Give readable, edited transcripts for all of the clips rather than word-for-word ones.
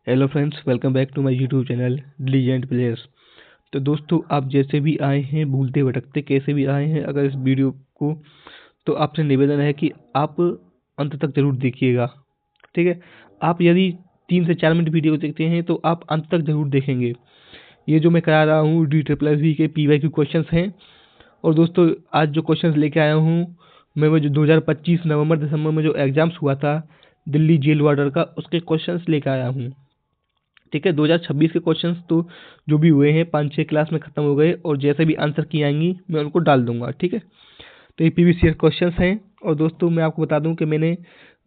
Hello friends, welcome back to my YouTube channel diligent players. तो दोस्तों, आप जैसे भी आए हैं, भूलते भटकते कैसे भी आए हैं, अगर इस वीडियो को, तो आपसे निवेदन है कि आप अंत तक जरूर देखिएगा। ठीक है। आप यदि 3 से 4 मिनट वीडियो देखते हैं तो आप अंत तक जरूर देखेंगे। ये जो मैं करा रहा हूँ DSSS के PYQ क्वेश्चंस हैं। और दोस्तों, आज जो क्वेश्चंस लेके आया हूँ मैं, वो जो 2025 नवंबर दिसंबर में जो एग्जाम्स हुआ था दिल्ली जेल वार्डर का, उसके क्वेश्चंस लेके आया हूँ। ठीक है। 2026 के क्वेश्चंस तो जो भी हुए हैं 5-6 क्लास में ख़त्म हो गए, और जैसे भी आंसर की आएंगी मैं उनको डाल दूंगा। ठीक है। तो ये PVCS क्वेश्चंस हैं। और दोस्तों, मैं आपको बता दूं कि मैंने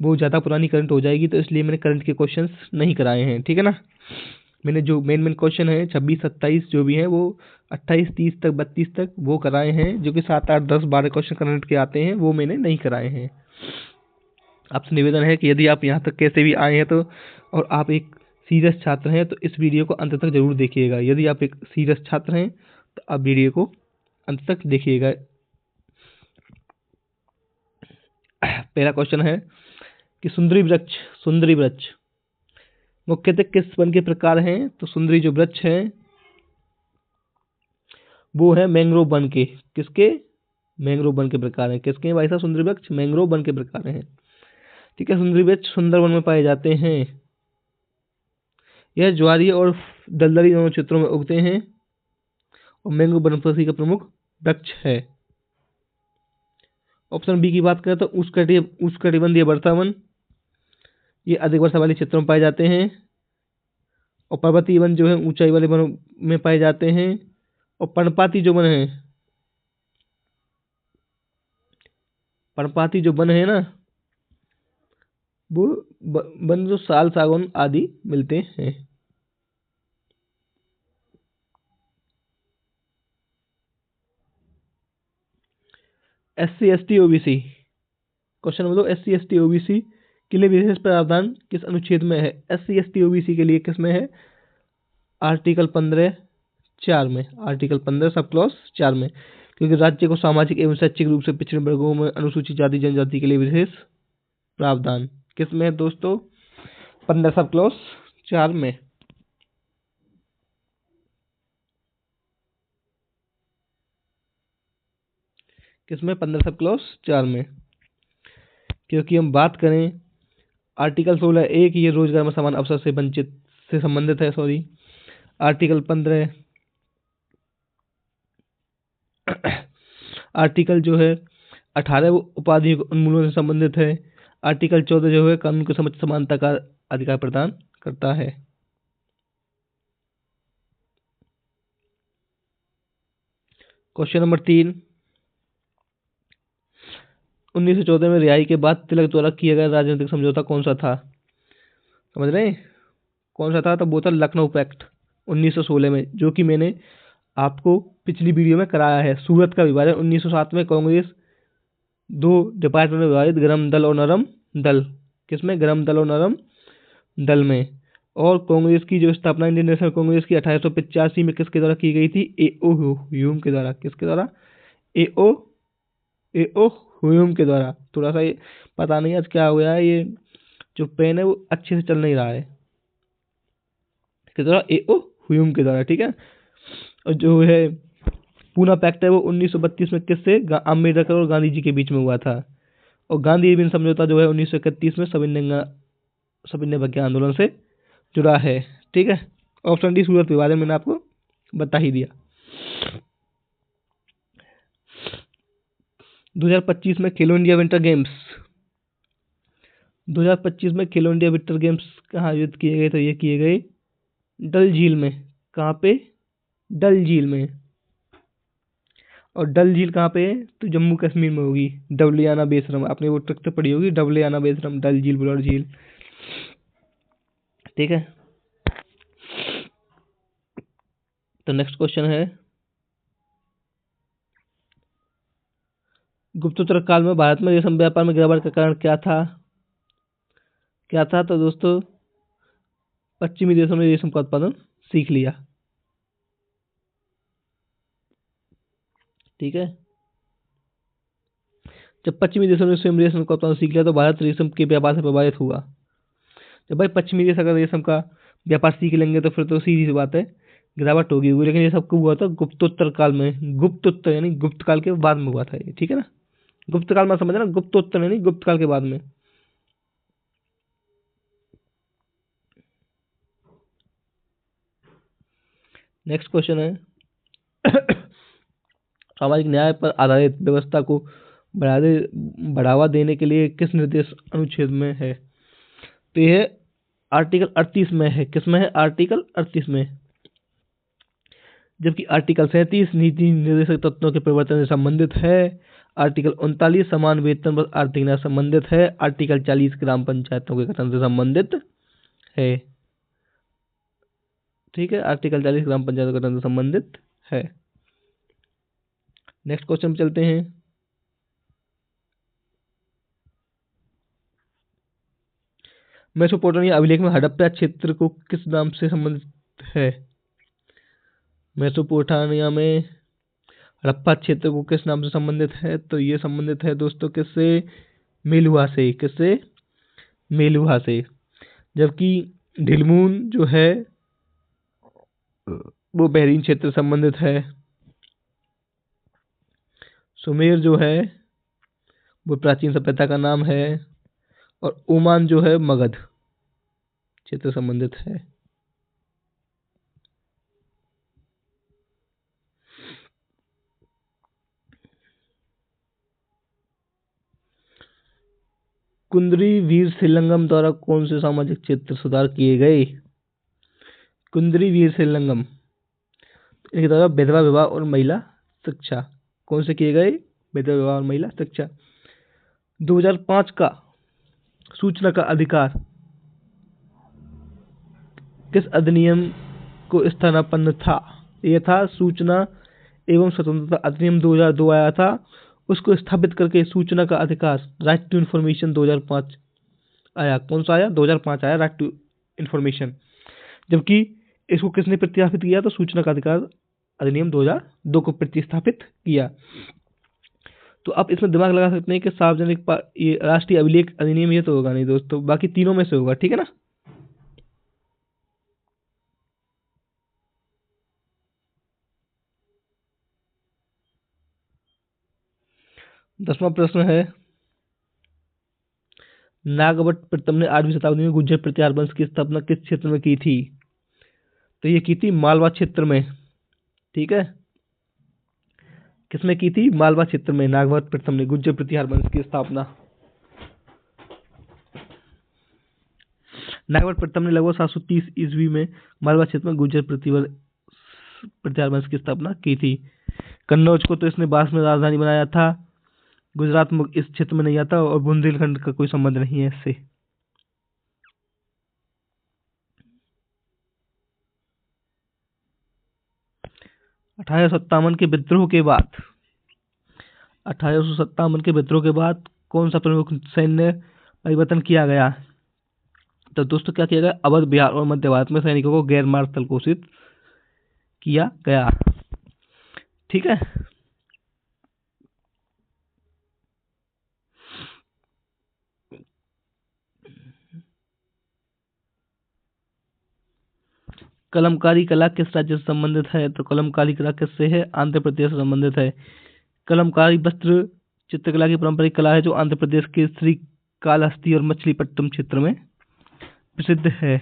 बहुत ज़्यादा पुरानी करंट हो जाएगी, तो इसलिए मैंने करंट के क्वेश्चंस नहीं कराए हैं। ठीक है ना। मैंने जो मेन क्वेश्चन है 26-27 जो भी हैं, वो 28-30 तक 32 तक वो कराए हैं। जो कि 7-8-10-12 क्वेश्चन करंट के आते हैं, वो मैंने नहीं कराए हैं। आपसे निवेदन है कि यदि आप यहाँ तक कैसे भी आए हैं तो, और आप एक सीरियस छात्र हैं, तो इस वीडियो को अंत तक जरूर देखिएगा। यदि आप एक सीरियस छात्र हैं तो आप वीडियो को अंत तक देखिएगा। पहला क्वेश्चन है कि सुंदरी वृक्ष मुख्यतः किस वन के प्रकार हैं? तो सुंदरी जो वृक्ष है वो है मैंग्रोव वन के। किसके? मैंग्रोव वन के प्रकार हैं। किसके हैं भाई साहब? सुंदरी वृक्ष मैंग्रोव वन के प्रकार हैं। ठीक है। सुंदरी वृक्ष सुंदर वन में पाए जाते हैं। यह ज्वारीय और दलदली दोनों क्षेत्रों में उगते हैं और मैंग्रो वनस्पति का प्रमुख वृक्ष है। ऑप्शन बी की बात करें तो उष्णकटिबंधीय वर्षा वन, ये अधिक वर्षा वाले क्षेत्रों में पाए जाते हैं। और पर्वतीय वन जो है ऊंचाई वाले वनों में पाए जाते हैं। और पर्णपाती जो वन है ना, वो वन जो साल, सागौन आदि मिलते हैं। SC ST OBC क्वेश्चन बोलो। SC ST OBC के लिए विशेष प्रावधान किस अनुच्छेद में है? SC ST OBC के लिए किस में है? आर्टिकल 15(4) में। आर्टिकल 15 सब क्लॉज 4 में। क्योंकि राज्य को सामाजिक एवं शैक्षिक रूप से पिछड़े वर्गों में अनुसूचित जाति जनजाति के लिए विशेष प्रावधान किस में है दोस्तों? 15 सब क्लॉज 4 में। किसमें? 15 सब क्लॉज 4 में। क्योंकि हम बात करें आर्टिकल 16(1), ये रोजगार में समान अवसर से वंचित से संबंधित है। सॉरी, आर्टिकल 15 आर्टिकल जो है 18 वो उपाधि उन्मूलन से संबंधित है। आर्टिकल 14 जो है कानून के समक्ष समानता का अधिकार प्रदान करता है। क्वेश्चन नंबर 3, 1914 में रिहाई के बाद तिलक द्वारा किया गया राजनीतिक समझौता कौन सा था? समझ रहे हैं कौन सा था? तो वो था लखनऊ पैक्ट 1916 में, जो कि मैंने आपको पिछली वीडियो में कराया है। सूरत का विभाजन 1907 में, कांग्रेस 2 डिपार्टमेंट में विभाजित, गर्म दल और नरम दल। किसमें? गर्म दल और नरम दल में। और कांग्रेस की जो स्थापना इंडियन नेशनल कांग्रेस की 1885 में किसके द्वारा की गई थी? A.O. ह्यूम के द्वारा। किसके द्वारा? A.O. ह्यूम के द्वारा। थोड़ा सा ये पता नहीं आज क्या हो गया है, ये जो पेन है वो अच्छे से चल नहीं रहा है। किसके द्वारा? A.O. ह्यूम के द्वारा। ठीक है। और जो है पूना पैक्ट है वो 1932 में किससे? अम्बेडकर और गांधी जी के बीच में हुआ था। और गांधी विन समझौता जो है 1931 में सविनय अवज्ञा आंदोलन से जुड़ा है। ठीक है। ऑप्शन डी सूरत विभाजन मैंने आपको बता ही दिया। 2025 में खेलो इंडिया विंटर गेम्स 2025 में खेलो इंडिया विंटर गेम्स कहाँ आयोजित किए गए? तो ये किए गए डल झील में। कहाँ पे? डल झील में। और डल झील कहाँ पे है? तो जम्मू कश्मीर में होगी। डबलियाना बेसरम, आपने वो ट्रिक तो पढ़ी होगी, डबलियाना बेसरम, डल झील, बुलर झील। ठीक है। तो नेक्स्ट क्वेश्चन है, गुप्तोत्तर काल में भारत में रेशम व्यापार में गिरावट का कारण क्या था? तो दोस्तों, पश्चिमी देशों ने रेशम का उत्पादन सीख लिया। ठीक है। जब पश्चिमी देशों ने स्वयं रेशम का उत्पादन सीख लिया तो भारत रेशम के व्यापार से प्रभावित हुआ। जब भाई पश्चिमी देश अगर रेशम का व्यापार सीख लेंगे तो फिर तो सीधी सी बात है गिरावट होगी। लेकिन ये सब कब हुआ था? गुप्तोत्तर काल में। गुप्तोत्तर यानी गुप्त काल के बाद में हुआ था ये, ठीक है ना। गुप्त काल में समझना, गुप्तोत्तर यानी गुप्त काल के बाद में। नेक्स्ट क्वेश्चन है सामाजिक न्याय पर आधारित व्यवस्था को बढ़ावा देने के लिए किस निर्देश अनुच्छेद में है? तो यह आर्टिकल 38 में है। किस में है? आर्टिकल 38 में। जबकि आर्टिकल 37 नीति निर्देशक तत्वों के परिवर्तन से संबंधित है। आर्टिकल 39 समान वेतन पर आर्थिक न्याय संबंधित है। आर्टिकल 40 ग्राम पंचायतों के गठन से संबंधित है। ठीक है, आर्टिकल 40 ग्राम पंचायतों के गठन से संबंधित है। नेक्स्ट क्वेश्चन चलते हैं। मेसोपोटामिया अभिलेख में हड़प्पा क्षेत्र को किस नाम से संबंधित है? मेसोपोटामिया में हड़प्पा क्षेत्र को किस नाम से संबंधित है? तो ये संबंधित है दोस्तों किससे? मेलुहा से। किससे? मेलुहा से। जबकि ढिलमून जो है वो बहरीन क्षेत्र संबंधित है। सुमेर जो है वो प्राचीन सभ्यता का नाम है। और ओमान जो है मगध क्षेत्र संबंधित है। कुंद्री वीर श्रीलंगम द्वारा कौन से सामाजिक क्षेत्र सुधार किए गए? कुंद्री वीर श्रीलंगम इनके द्वारा विधवा विवाह और महिला शिक्षा। कौन से किए गए? विधवा विवाह और महिला शिक्षा। 2005 का सूचना का अधिकार किस अधिनियम को स्थानापन्न था? यह था सूचना एवं स्वतंत्रता अधिनियम 2002 आया था, उसको स्थापित करके सूचना का अधिकार राइट टू इन्फॉर्मेशन 2005 आया। कौन सा आया? 2005 आया राइट टू इन्फॉर्मेशन। जबकि इसको किसने प्रतिस्थापित किया? तो सूचना का अधिकार अधिनियम 2002 को प्रतिस्थापित किया। तो आप इसमें दिमाग लगा सकते हैं कि सार्वजनिक ये राष्ट्रीय अभिलेख अधिनियम ये तो होगा नहीं दोस्तों, बाकी तीनों में से होगा, ठीक है ना। दसवां प्रश्न है नागभट्ट प्रथम ने 8वीं शताब्दी में गुर्जर प्रतिहार वंश की स्थापना किस क्षेत्र में की थी? तो ये की थी मालवा क्षेत्र में। ठीक है, किसमें की थी? मालवा क्षेत्र में नागभट्ट प्रथम ने गुर्जर प्रतिहार वंश की स्थापना। नागभट्ट प्रथम ने लगभग 730 ईस्वी में मालवा क्षेत्र में गुर्जर प्रतिहार वंश की स्थापना की थी। कन्नौज को तो इसने बाद में राजधानी बनाया था। गुजरात इस क्षेत्र में नहीं आता और बुंदेलखंड का कोई संबंध नहीं है इससे। अठारह के विद्रोह के बाद 1857 के विद्रोह के बाद कौन सा प्रमुख सैन्य परिवर्तन किया गया? तो दोस्तों क्या किया गया? अवध, बिहार और मध्य भारत में सैनिकों को गैर मार्शल घोषित किया गया। ठीक है, कलमकारी कला किस राज्य से संबंधित है? तो कलमकारी कला किससे है? आंध्र प्रदेश से संबंधित है। कलमकारी वस्त्र चित्रकला की पारंपरिक कला है जो आंध्र प्रदेश के श्रीकालहस्ती और मछलीपट्टनम क्षेत्र में प्रसिद्ध है।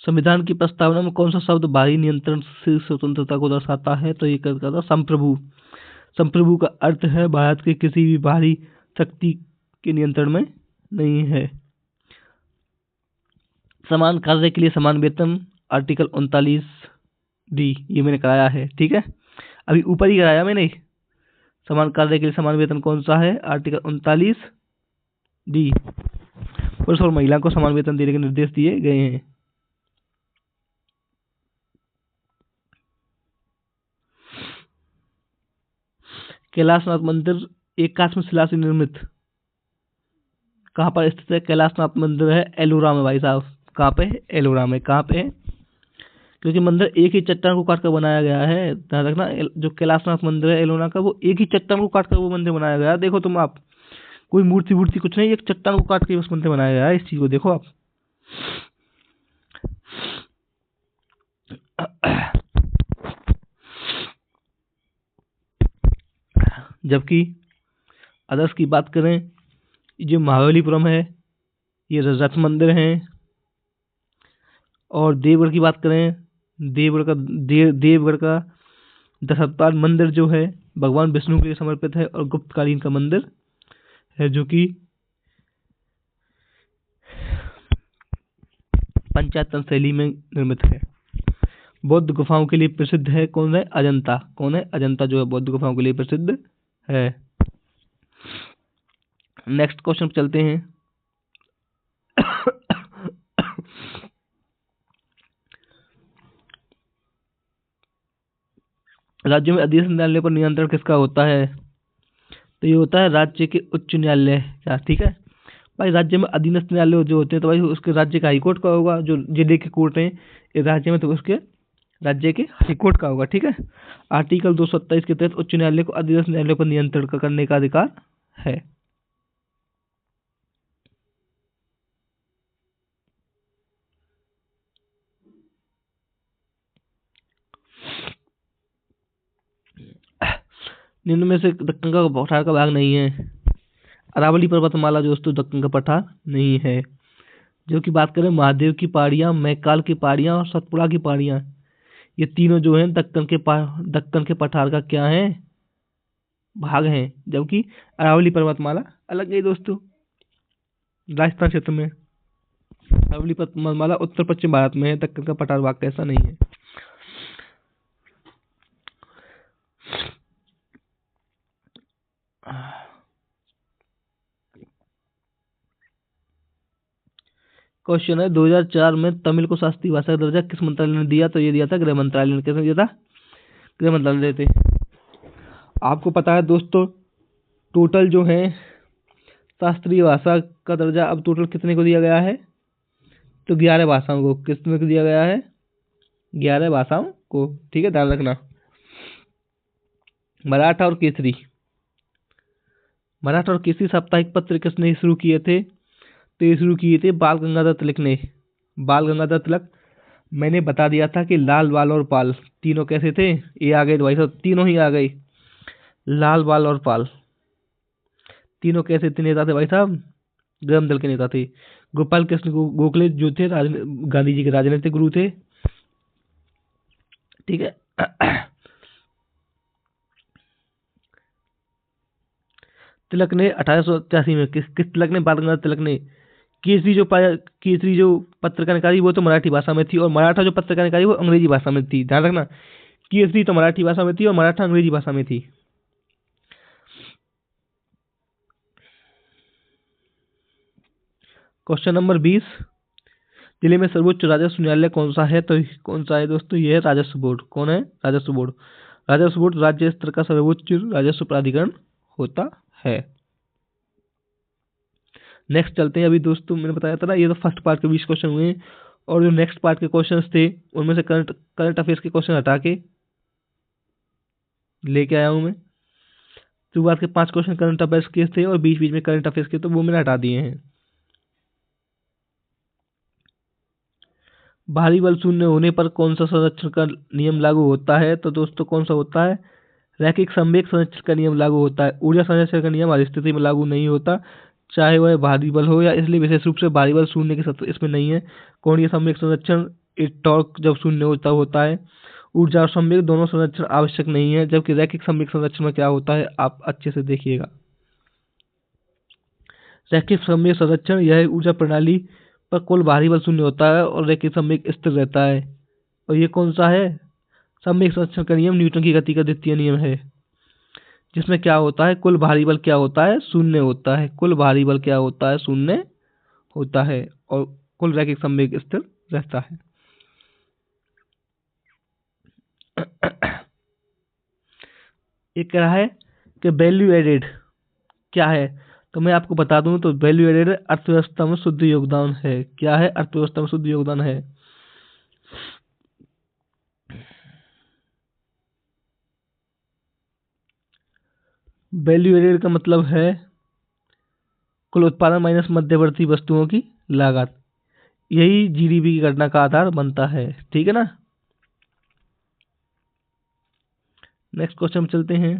संविधान की प्रस्तावना में कौन सा शब्द बाहरी नियंत्रण से स्वतंत्रता को दर्शाता है? तो ये कहता था संप्रभु। संप्रभु का अर्थ है भारत के किसी भी बाहरी शक्ति के नियंत्रण में नहीं है। समान कार्य के लिए समान वेतन आर्टिकल 39D ये मैंने कराया है। ठीक है, अभी ऊपर ही कराया मैंने। समान कार्य के लिए समान वेतन कौन सा है? Article 39D। पुरुष और महिला को समान वेतन देने के निर्देश दिए गए हैं। कैलाशनाथ मंदिर एकात्म शिला से निर्मित कहाँ पर स्थित है? कैलाशनाथ मंदिर है एलोरा में भाई साहब। कहाँ पे है? एलोरा में। कहाँ पे है? क्योंकि मंदिर एक ही चट्टान को काट कर बनाया गया है, ध्यान रखना। जो कैलाशनाथ मंदिर है एलोना का, वो एक ही चट्टान को काट कर वो मंदिर बनाया गया है। देखो तुम, आप कोई मूर्ति वूर्ति कुछ नहीं, एक चट्टान को काट के उस मंदिर बनाया गया है। इस चीज को देखो आप। जबकि अदर्स की बात करें, जो महाबलीपुरम है ये रथ मंदिर है। और देवगढ़ की बात करें, देवगढ़ का दशावतार मंदिर जो है भगवान विष्णु के लिए समर्पित है और गुप्तकालीन का मंदिर है, जो कि पंचायतन शैली में निर्मित है। बौद्ध गुफाओं के लिए प्रसिद्ध है कौन है? अजंता। कौन है? अजंता जो है बौद्ध गुफाओं के लिए प्रसिद्ध है। नेक्स्ट क्वेश्चन पे चलते हैं। राज्यों में अधीनस्थ न्यायालय पर नियंत्रण किसका होता है? तो ये होता है राज्य के उच्च न्यायालय का। ठीक है भाई, राज्य में अधीनस्थ न्यायालय जो होते हैं तो भाई उसके राज्य का हाईकोर्ट का होगा। जो जिले के कोर्ट हैं इस राज्य में, तो उसके राज्य के हाईकोर्ट का होगा। ठीक है, आर्टिकल 227 के तहत उच्च न्यायालय को अधीनस्थ न्यायालय पर नियंत्रण करने का अधिकार है। निम्न में से दक्कन का पठार का भाग नहीं है। अरावली पर्वतमाला जो दोस्तों दक्कन का पठार नहीं है। जो की बात करें महादेव की पहाड़ियां, मैकाल की पहाड़ियां और सतपुड़ा की पहाड़ियां, ये तीनों जो हैं दक्कन के पठार का क्या है? भाग हैं। जबकि अरावली पर्वतमाला अलग है दोस्तों, राजस्थान क्षेत्र में। अरावली पर्वतमाला उत्तर पश्चिम भारत में है, दक्कन का पठार भाग कैसा नहीं है। क्वेश्चन है 2004 में तमिल को शास्त्रीय भाषा का दर्जा किस मंत्रालय ने दिया? तो ये दिया था गृह मंत्रालय ने। किसने दिया था? गृह मंत्रालय ने। आपको पता है दोस्तों, टोटल जो है शास्त्रीय भाषा का दर्जा अब टोटल कितने को दिया गया है? तो 11 भाषाओं को। कितने को दिया गया है? 11 भाषाओं को। ठीक है, ध्यान रखना। मराठा और केसरी साप्ताहिक पत्र किसने शुरू किए थे? तो ये शुरू किए थे बाल गंगाधर तिलक ने। बाल गंगाधर तिलक, मैंने बता दिया था कि लाल, बाल और पाल तीनों कैसे थे। ये आ गए भाई साहब, तीनों ही आ गए। लाल, बाल और पाल तीनों कैसे थे? नेता थे भाई साहब, ग्राम दल के नेता थे। गोपाल कृष्ण गोखले जो थे गांधी जी के राजनीतिक गुरु थे। ठीक है, तिलक ने 1883 में किस तिलक ने? बाल गंगाधर तिलक ने केसरी जो पत्रकार निकाली वो तो मराठी भाषा में थी, और मराठा जो पत्रकार निकाली वो अंग्रेजी भाषा में थी। ध्यान रखना, केसरी तो मराठी भाषा में थी और मराठा अंग्रेजी भाषा में थी। क्वेश्चन नंबर 20, जिले में सर्वोच्च राजस्व न्यायालय कौन सा है? तो कौन सा है दोस्तों? ये है राजस्व बोर्ड। कौन है? राजस्व बोर्ड। राजस्व बोर्ड राज्य स्तर का सर्वोच्च राजस्व प्राधिकरण होता है। नेक्स्ट चलते हैं। अभी दोस्तों मैंने बताया था ना, ये तो फर्स्ट पार्ट के 20 क्वेश्चन हुए, और जो नेक्स्ट पार्ट के क्वेश्चंस थे उनमें से करंट अफेयर्स के क्वेश्चन हटा के लेके आया हूं मैं। शुरुआत के 5 क्वेश्चन करंट अफेयर्स के थे और बीच बीच में करंट अफेयर्स के, तो वो मैंने हटा दिए हैं। भारी बल शून्य होने पर कौन सा संरक्षण का नियम लागू होता है? तो दोस्तों कौन सा होता है? रैखिक संवेग संरक्षण का नियम लागू होता है। ऊर्जा संरक्षण का नियम हर स्थिति में लागू नहीं होता, चाहे वह भारी बल हो, या इसलिए विशेष रूप से भारी बल शून्य के सत्व इसमें नहीं है। कोणीय संवेग संरक्षण, टॉर्क जब शून्य होता है। ऊर्जा और संवेग दोनों संरक्षण आवश्यक नहीं है। जबकि रैखिक संवेग संरक्षण में क्या होता है, आप अच्छे से देखिएगा। रैखिक संवेग संरक्षण, यह ऊर्जा प्रणाली पर कुल भारी बल शून्य होता है और रैखिक संवेग स्थिर रहता है। और ये कौन सा है? संवेग संरक्षण का नियम न्यूटन की गति का द्वितीय नियम है, जिसमें क्या होता है, कुल भारी बल क्या होता है? शून्य होता है। कुल भारी बल क्या होता है? शून्य होता है, और कुल रैखिक संवेग स्थिर रहता है। ये कह रहा है कि वैल्यू एडेड क्या है? तो मैं आपको बता दूं तो वैल्यू एडेड अर्थव्यवस्था में शुद्ध योगदान है। क्या है? अर्थव्यवस्था में शुद्ध योगदान है। वैल्यू एडेड का मतलब है कुल उत्पादन माइनस मध्यवर्ती वस्तुओं की लागत। यही जीडीपी की गणना का आधार बनता है। ठीक है ना। नेक्स्ट क्वेश्चन चलते हैं।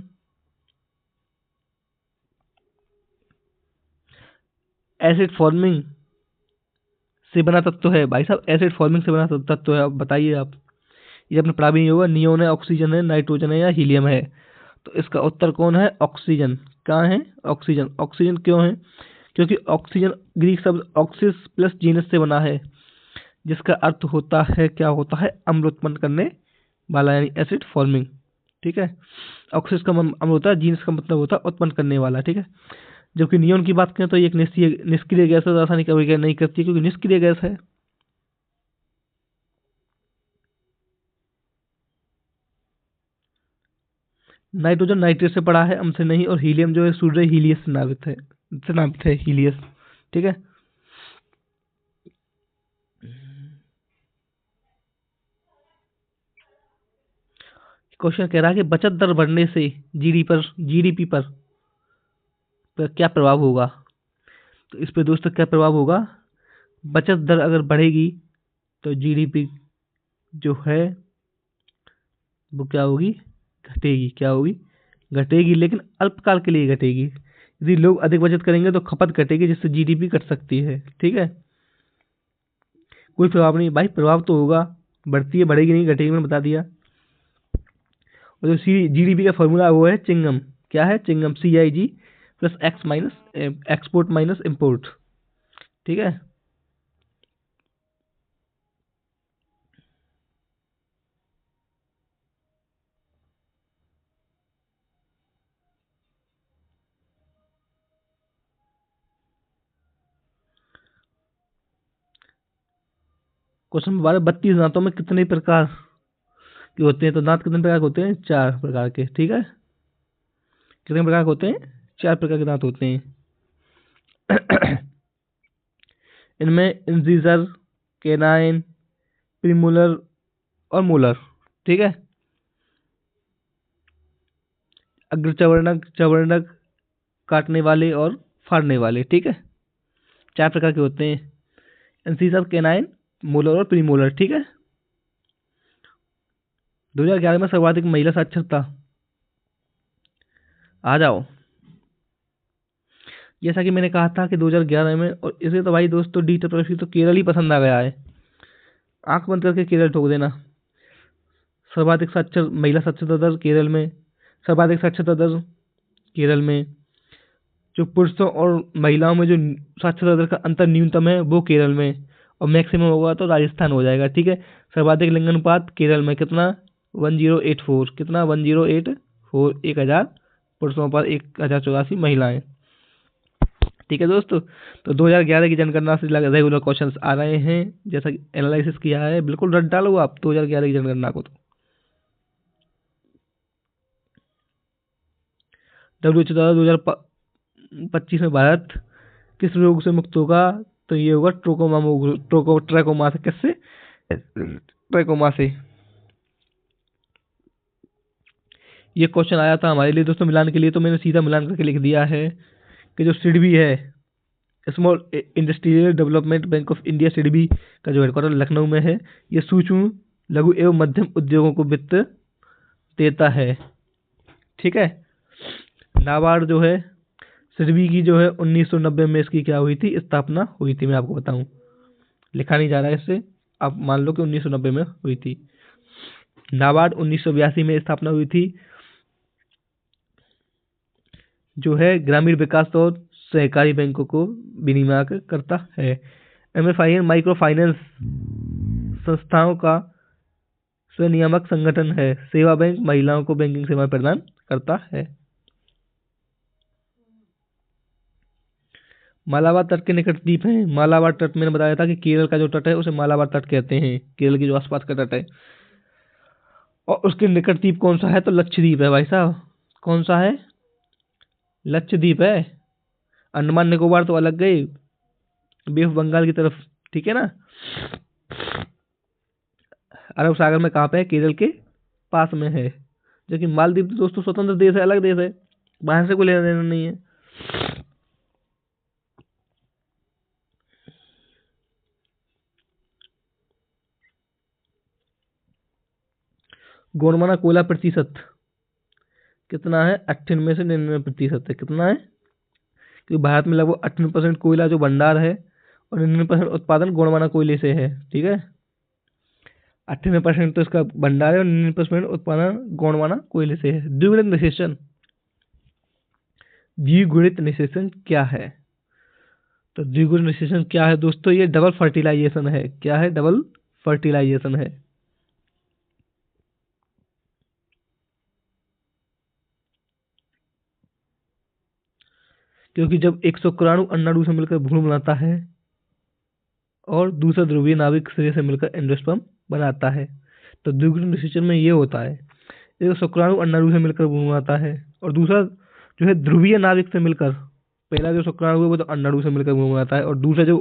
एसिड फॉर्मिंग से बना तत्व है भाई साहब, एसिड फॉर्मिंग से बना तत्व है। अब बताइए आप, ये आपने पढ़ा भी नहीं होगा। नियोन है, ऑक्सीजन है, नाइट्रोजन है या हीलियम है? तो इसका उत्तर कौन है? ऑक्सीजन। कहाँ है? ऑक्सीजन। ऑक्सीजन क्यों है? क्योंकि ऑक्सीजन ग्रीक शब्द ऑक्सिस प्लस जीनस से बना है, जिसका अर्थ होता है, क्या होता है? अम्ल उत्पन्न करने वाला, यानी एसिड फॉर्मिंग। ठीक है। ऑक्सिस का अम्ल होता है, जीनस का मतलब होता है उत्पन्न करने वाला। ठीक है। जबकि नियोन की बात करें तो ये एक निष्क्रिय गैस है, रासायनिक अभिक्रिया नहीं करती क्योंकि निष्क्रिय गैस है। नाइट्रोजन नाइट्रेट से पड़ा है, हमसे नहीं। और हीलियम जो है सूर्य हीलियस से नाभित है हीलियस। ठीक है। क्वेश्चन कह रहा है कि बचत दर बढ़ने से जीडीपी पर क्या प्रभाव होगा? तो इस पे दोस्तों क्या प्रभाव होगा? बचत दर अगर बढ़ेगी तो जीडीपी जो है वो क्या होगी? घटेगी। क्या होगी? घटेगी, लेकिन अल्पकाल के लिए घटेगी। यदि लोग अधिक बचत करेंगे तो खपत घटेगी, जिससे जीडीपी घट सकती है। ठीक है। कोई प्रभाव नहीं भाई, प्रभाव तो होगा। बढ़ती है, बढ़ेगी नहीं, घटेगी, मैंने बता दिया। और जो जीडीपी का फॉर्मूला वो है चिंगम। क्या है? चिंगम, CIG plus X minus export minus import. ठीक है। क्वेश्चन नंबर 12, 32 दांतों में कितने प्रकार के होते हैं? तो दांत कितने प्रकार के होते हैं? 4 प्रकार के। ठीक है। कितने प्रकार के होते हैं? 4 प्रकार के दांत होते हैं। इनमें इंजीजर, केनाइन, प्रीमोलर और मोलर। ठीक है। अग्रचवर्णक, चवर्णक, काटने वाले और फाड़ने वाले। ठीक है। 4 प्रकार के होते हैं। इंसीजर, केनाइन, मोलर और प्रीमोलर। ठीक है। 2011 में सर्वाधिक महिला साक्षरता। आ जाओ। जैसा कि मैंने कहा था कि 2011 में, और इसे तो भाई दोस्तों डी ट्रिपल तो केरल ही पसंद आ गया है। आंख बंद करके केरल ठोक देना। सर्वाधिक साक्षर महिला साक्षरता दर केरल में। सर्वाधिक साक्षरता दर केरल में। जो पुरुषों और महिलाओं में जो साक्षरता दर का अंतर न्यूनतम है वो केरल में, और मैक्सिमम होगा तो राजस्थान हो जाएगा। ठीक है। सर्वाधिक लिंगानुपात केरल में कितना? 1084। कितना? 1084। 1000 पुरुषों पर 1084 महिलाएं। ठीक है दोस्तों। तो 2011 की जनगणना से रेगुलर क्वेश्चंस आ रहे हैं, जैसा कि एनालिसिस किया है। बिल्कुल रट डालो आप 2011 की जनगणना को। तो WHO 2025 में भारत किस रोग से मुक्त होगा? तो ये होगा ट्रैकोमा से। किससे? ट्रैकोमा से। ये क्वेश्चन आया था हमारे लिए दोस्तों मिलान के लिए, तो मैंने सीधा मिलान करके लिख दिया है कि जो सिडबी है, small industrial development bank of India, SIDBI का जो हेडक्वार्टर लखनऊ में है, ये सूक्ष्म लघु एवं मध्यम उद्योगों को वित्त देता है। ठीक है। नाबार्ड जो है, सिडबी की जो है 1990 में इसकी क्या हुई थी? स्थापना हुई थी। मैं आपको बताऊं, लिखा नहीं जा रहा है इससे, आप मान लो कि 1990 में हुई थी। नाबार्ड 1982 में स्थापना हुई थी, जो है ग्रामीण विकास और सहकारी बैंकों को विनियमित करता है। MFIN माइक्रो फाइनेंस संस्थाओं का स्वनियामक संगठन है। सेवा बैंक महिलाओं को बैंकिंग सेवाएं प्रदान करता है। मालाबार तट के निकट द्वीप है। मालाबार तट मैंने बताया था कि केरल का जो तट है उसे मालाबार तट कहते हैं, केरल की जो आसपास का तट है। और उसके निकट द्वीप कौन सा है? तो लक्षद्वीप है भाई साहब। कौन सा है? लक्षद्वीप है। अंडमान निकोबार तो अलग गए, बे ऑफ बंगाल की तरफ। ठीक है ना। अरब सागर में कहाँ पे है? केरल के पास में है। जबकि मालदीव तो दोस्तों स्वतंत्र देश है, अलग देश है। बाहर से कोई लेना देना नहीं है। गोंडवाना कोयला प्रतिशत कितना है? 98 से 99% है। कितना है? क्योंकि भारत में लगभग 98% कोयला जो भंडार है और 99% उत्पादन गोंडवाना कोयले से है। ठीक है, 98% तो इसका भंडार है और 99% उत्पादन गोंडवाना कोयले से है। द्विगुणित निषेचन, द्विगुणित निषेचन क्या है? तो द्विगुणित निषेचन क्या है दोस्तों? ये डबल फर्टिलाइजेशन है। क्या है? डबल फर्टिलाइजेशन है। क्योंकि जब एक शुक्राणु अंडाणु से मिलकर भ्रूण बनाता है और दूसरा ध्रुवीय नाभिक सिरे से मिलकर एंडोस्पर्म बनाता है, तो द्विगुणित निषेचन में ये होता है, एक शुक्राणु अंडाणु से मिलकर भ्रूण बनाता है और दूसरा जो है ध्रुवीय नाभिक से मिलकर, पहला जो शुक्राणु है वो तो अंडाणु से मिलकर भ्रूण बनाता है और दूसरा जो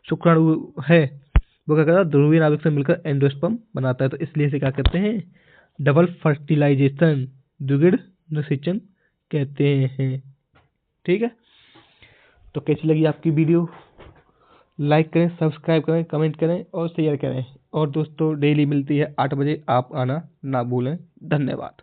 शुक्राणु है वो क्या करता है? ध्रुवीय नाभिक से मिलकर एंडोस्पर्म बनाता है। तो इसलिए इसे क्या कहते हैं? डबल फर्टिलाइजेशन, द्विगुणित निषेचन कहते हैं। ठीक है, तो कैसी लगी आपकी वीडियो? लाइक करें, सब्सक्राइब करें, कमेंट करें और शेयर करें। और दोस्तों डेली मिलती है 8 बजे, आप आना ना भूलें। धन्यवाद।